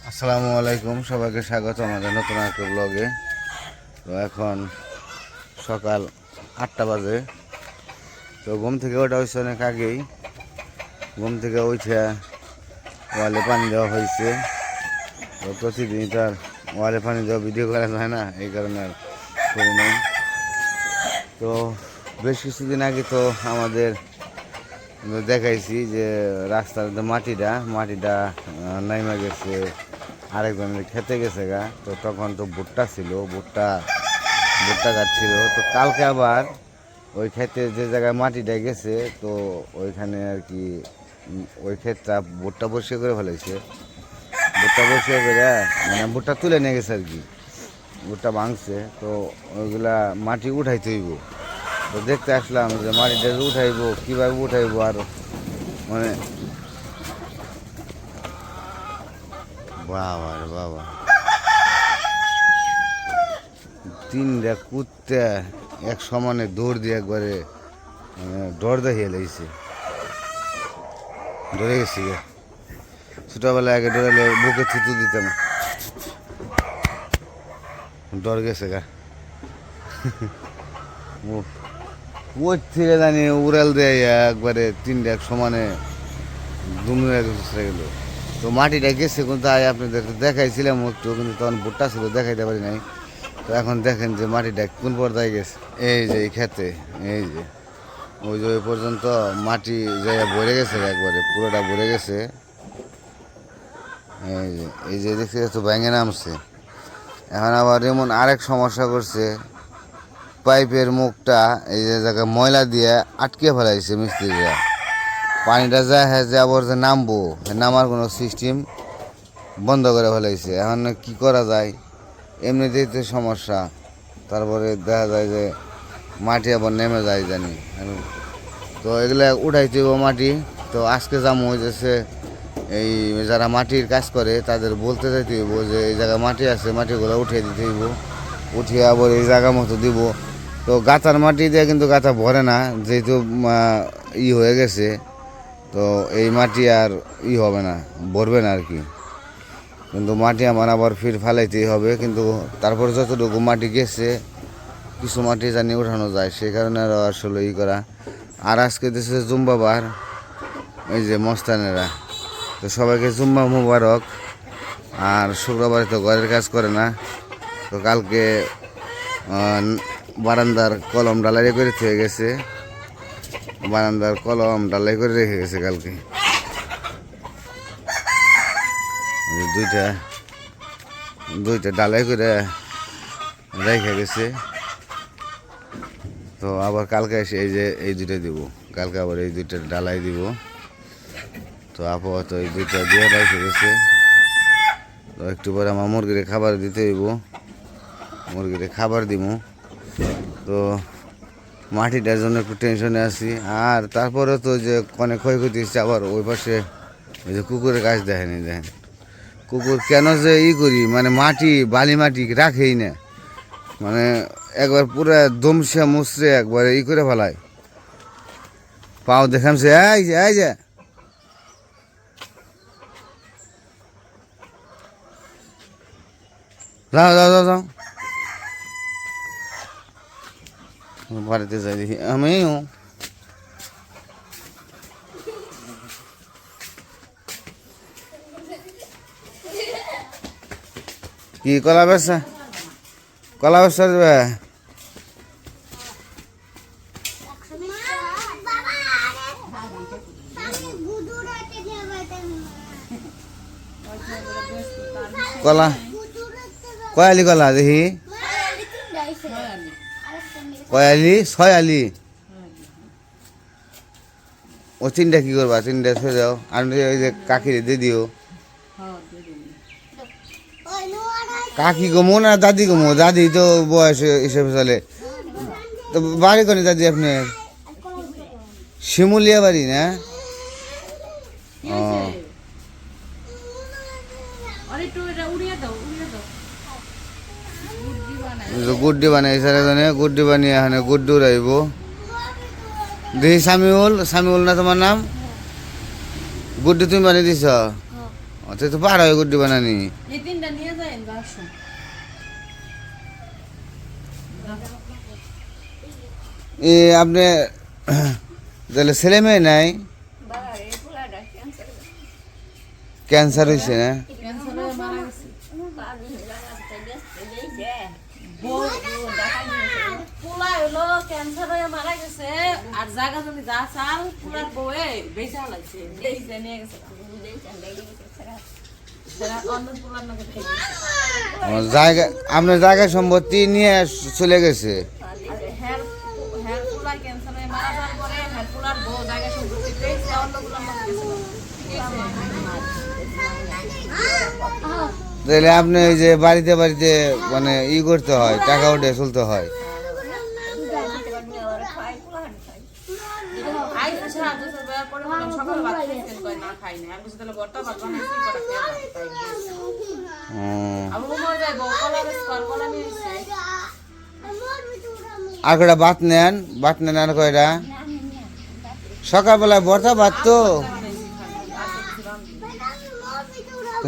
আসসালামু আলাইকুম, সবাইকে স্বাগত আমাদের নতুন একটা ব্লগে। তো এখন সকাল 8টা বাজে। তো ঘুম থেকে ওঠা হয়েছে অনেক আগেই। ঘুম থেকে উঠে ওয়ালে পানি দেওয়া হয়েছে। তো প্রতিদিন তার ওয়ালে পানি দেওয়া ভিডিও করা যায় না, এই কারণে আর করি নাই। তো বেশ কিছুদিন আগে তো আমাদের দেখাইছি যে রাস্তার যে মাটিটা নাইমা গেছে, আরেকজনের খেতে গেছে গা। তো তখন তো ভুট্টা ছিল, ভুট্টা গাছ ছিল। তো কালকে আবার ওই ক্ষেতে যে জায়গায় মাটিটা গেছে, তো ওইখানে আর কি ওই ক্ষেতটা ভুট্টা পরিষ্কার করে ফেলেছে। ভুট্টা পরিষ্কার করে মানে ভুট্টা তুলে নিয়ে গেছে আর কি, ভুট্টা ভাঙছে। তো ওইগুলা মাটি উঠাইতে হইব। তো দেখতে আসলাম যে মাটিটা উঠাইবো, কীভাবে উঠাইবো। আর মানে বাবা রে বাবা, 3টা কুত্তে এক সমানে দৌড় দিয়ে একবারে ডর দেখিয়ে লেগেছে, ডরে গেছি গে। ছোটোবেলায় আগে ডরালে বুকে থুতু দিতাম, ডর গেছে গা। ওই থেকে জানি উড়াল দেয় একবারে, 3টা এক সমানে দুমড়ে গেল। তো মাটিটা গেছে কোথায় আপনাদের দেখাইছিলাম একটু, কিন্তু তখন ভুট্টা ছিল দেখাইতে পারি নাই। তো এখন দেখেন যে মাটিটা কোন পর্যায়ে গেছে। এই যে এই খেতে, এই যে ওই যে ওই পর্যন্ত মাটি জায়গা ভরে গেছে, একবারে পুরোটা ভরে গেছে। এই যে দেখতে তো ব্যাঙে নামছে। এখন আবার এমন আরেক সমস্যা করছে, পাইপের মুখটা এই যে জায়গায় ময়লা দিয়ে আটকে ফেলাইছে মিস্ত্রিরা। পানিটা যায় হ্যাঁ যে আবার যে নামবো, নামার কোনো সিস্টেম বন্ধ করে ফেলাইছে। এখন কি করা যায়, এমনিতেই তো সমস্যা, তারপরে দেখা যায় যে মাটি আবার নেমে যায় জানি। তো এগুলা উঠাইতে হইব মাটি। তো আজকে যাবো হইতেছে এই যারা মাটির কাজ করে তাদের বলতে যাইতে হইব যে এই জায়গায় মাটি আছে, মাটিগুলো উঠিয়ে দিতে হইব, উঠিয়ে আবার এই জায়গা মতো দিব। তো গাঁথার মাটি দিয়ে কিন্তু গাঁথা ভরে না, যেহেতু হয়ে গেছে। তো এই মাটি আর হবে না, ভরবে না আর কি। কিন্তু মাটি আমার আবার ফির ফালাইতেই হবে। কিন্তু তারপর যতটুকু মাটি গেছে, কিছু মাটি জানি উঠানো যায়, সেই কারণে আরও আসলে করা। আর আজকে দেশে জুম্বাবার এই যে মস্তানেরা, তো সবাইকে জুম্মা মুবারক। আর শুক্রবারে তো ঘরের কাজ করে না। তো কালকে বারান্দার কলম ডালাই করে থেকে গেছে, বারান্দার কলম ডালাই করে রেখে গেছে কালকে। দুইটা ডালাই করে রেখে গেছে। তো আবার কালকে এসে এই যে এই দুইটা দিব, কালকে আবার এই দুইটা ডালাই দিব। তো আপাতত এই দুইটা দিয়ে রেখে গেছে। তো একটু পরে আমার মুরগিরে খাবার দিতে হইব, মুরগিরে খাবার দিব। তো মাটিটার জন্য একটু টেনশনে আছি। আর তারপরে তো যে অনেক ক্ষয়ক্ষতি হচ্ছে। আবার ওই পাশে ওই যে কুকুরের কাজ দেখেনি, দেখেন কুকুর কেন যে করি, মানে মাটি বালি মাটি রাখেই না, মানে একবার পুরো দমসে মুসরে একবারে করে ফেলায়। পাও দেখামছে, এই যে এই যে যাও যাও যাও যাও, বাড়িতে যাই দেখি আমিও। কি কলা ব্যবসা, কলা ব্যবসা দেবে? কলা কয়ালি কলা দেখি, কয়ালি ছয়ালি। ও 3টা কি করবা, 3টা ছুঁয়ে যাও। আর ওই যে কাকিরে দিয়ে দিও। কাকি গমো না দাদি গমো? দাদি তো বয়স হিসেবে চলে। তো বাড়ি কোনে দাদি আপনার? শিমুলিয়া বাড়ি না? ও গুড্ডি বানাইছে, গুড্ডি বানিয়ে এখানে গুড্ডু রাইব। দেখি সামিউল, সামিউল না তোমার নাম? গুড্ডি তুমি বানিয়ে দিছ? ও অত তো পার হয়ে গুড্ডি বানানি এই তিনটা নিয়ে যাইন বাসন এ আপনি তাহলে ছেলে মেয়ে নাই ক্যান্সার হয়েছে না ক্যান্সারে মারা গেছে পোলা হলো ক্যান্সার হয়ে মারা গেছে আর জায়গা জমি যা চাল পোলার বউয়ে বেঁচে হালাইছে বেঁচে নিয়ে গেছে অন্য পোলার নাকি খেয়ে গেছে জায়গা আপনার জায়গা সম্পত্তি নিয়ে চলে গেছে হ্যার পোলা ক্যান্সারে মারা যাওয়ার পরে হ্যার পোলার বউ জায়গা সম্পত্তি পেয়েছে অন্য পোলার নাকি গেছিল তাহলে আপনি ওই যে বাড়িতে বাড়িতে মানে ই করতে হয় টাকা উঠে চলতে হয় আর কয়টা ভাত নেন আর কয়টা সকালবেলায় ভর্তা ভাত তো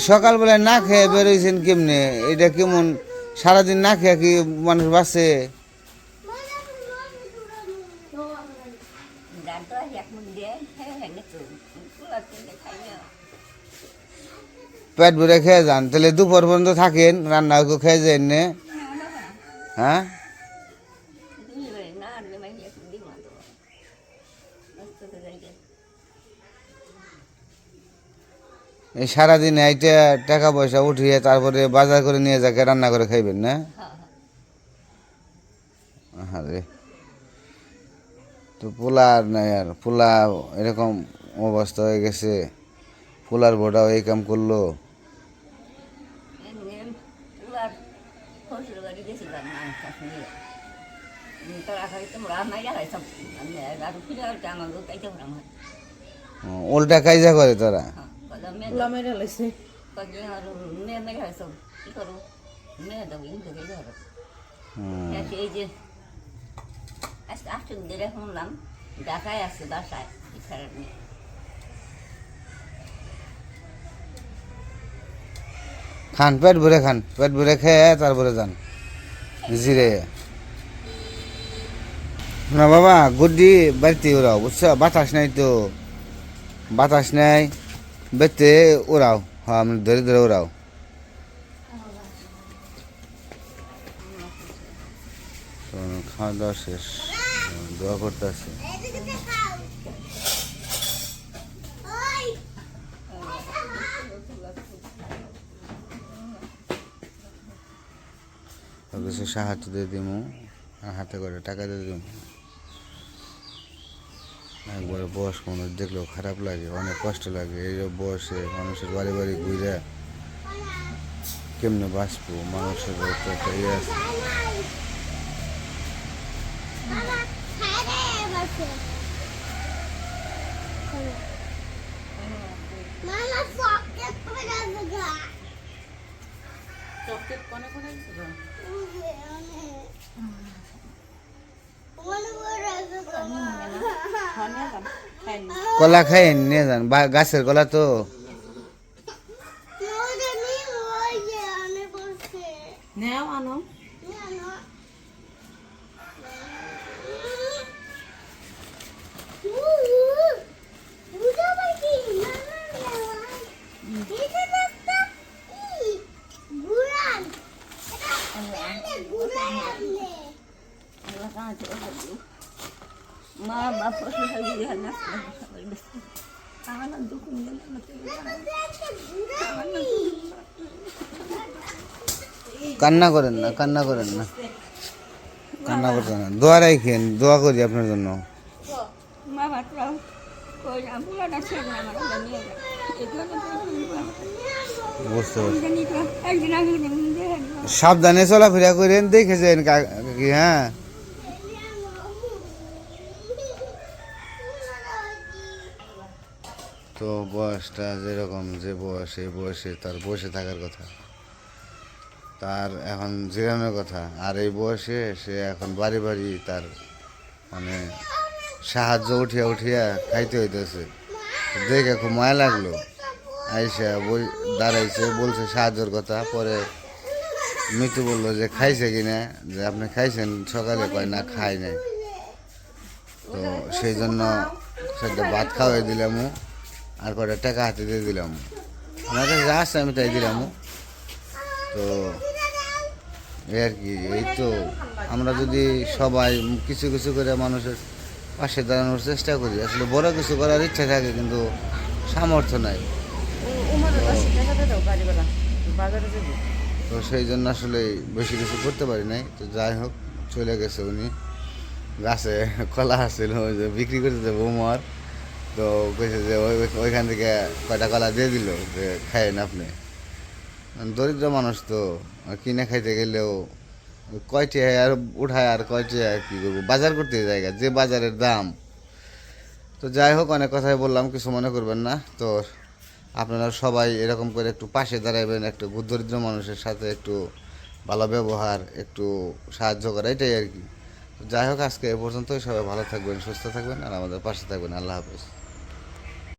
সকালবেলায় না খেয়ে বেরোইছেন কেমনে এটা কেমন সারাদিন না খেয়ে কি মানুষ বাঁচে পেট ভরে খেয়ে যান তাহলে দুপুর পর্যন্ত থাকেন রান্না খেয়ে যান না হ্যাঁ এই সারাদিন এইটা টাকা পয়সা উঠিয়ে তারপরে বাজার করে নিয়ে যাকে রান্না করে খাইবেন না আরে তো পোলা আর নাই আর পোলা এরকম অবস্থা হয়ে গেছে পোলার বোটাও এই কাম করলো উল্টা কাইজা করে তোরা পোলা মেরে হালাইছে এই যে আসতে দিলে শুনলাম ঢাকায় আছে বাসায় ফেরার নেই খান পেট ভরে খেয়ে তারপরে যান জিরে না বাবা গুড্ডি বাড়িতে ওরাও বুঝছো বাতাস নাই তো বাতাস নাই বেতে ওরাও হ্যাঁ আমি ধরে ধরে ওরাও খাওয়া দাওয়া শেষ দোয়া করতে আছে কিছু সাহায্য দিয়ে দিব হাতে করে টাকা দিয়ে দিব একবার বয়স্ক মানুষ দেখলেও খারাপ লাগে অনেক কষ্ট লাগে এই বয়সে মানুষের বাড়ি বাড়ি ঘুরে কেমনে বাঁচবো মানুষের তো একটা ইয়ে আছে চকলেট কোনে কোনে কলা খাই নিয়ে যান গাছের কলা তো নেও আনো মা বাপ কান্না করেন না কান্না করতেন না দোয়া রাখেন দোয়া করি আপনার জন্য বুঝতে পারছি সাবধানে চলাফেরা করেন দেখে যান কি হ্যাঁ তো বয়সটা যেরকম যে বয়স এই বয়সে তার বসে থাকার কথা তার এখন জিরানোর কথা আর এই বয়সে সে এখন বাড়ি বাড়ি তার মানে সাহায্য উঠিয়া খাইতে হইতেছে দেখে খুব মায়া লাগলো আইসা দাঁড়াইছে, বলছে সাহায্যের কথা। পরে মিতু বললো যে খাইছে কিনা, যে আপনি খাইছেন সকালে, কয় না খাই নাই। তো সেই জন্য সেটা ভাত খাওয়াই দিলাম, আর কটা টাকা হাতে দিয়ে দিলাম। আমার কাছে যা আসছে আমি তাই দিলাম। তো এই আর কি, এই তো আমরা যদি সবাই কিছু কিছু করে মানুষের পাশে দাঁড়ানোর চেষ্টা করি, আসলে বড় কিছু করার ইচ্ছা থাকে কিন্তু সামর্থ্য নাই। তো সেই জন্য আসলে বেশি কিছু করতে পারি নাই। তো যাই হোক, চলে গেছে উনি। গাছে কলা আসছিল, ওই যে বিক্রি করতে যাবো বৌমার। তো কইছে যে ওইখান থেকে কয়টা কলা দিয়ে দিল যে খাইন আপনি। দরিদ্র মানুষ তো, কিনে খাইতে গেলেও কয়টি আর উঠায়, আর কয়টি আর কি করবো, বাজার করতে জায়গা যে বাজারের দাম। তো যাই হোক, অনেক কথাই বললাম, কিছু মনে করবেন না। তো আপনারা সবাই এরকম করে একটু পাশে দাঁড়াবেন, একটু দরিদ্র মানুষের সাথে একটু ভালো ব্যবহার, একটু সাহায্য করা, এটাই আর কি। তো যাই হোক, আজকে এ পর্যন্তই। সবাই ভালো থাকবেন, সুস্থ থাকবেন, আর আমাদের পাশে থাকবেন। আল্লাহ হাফেজ।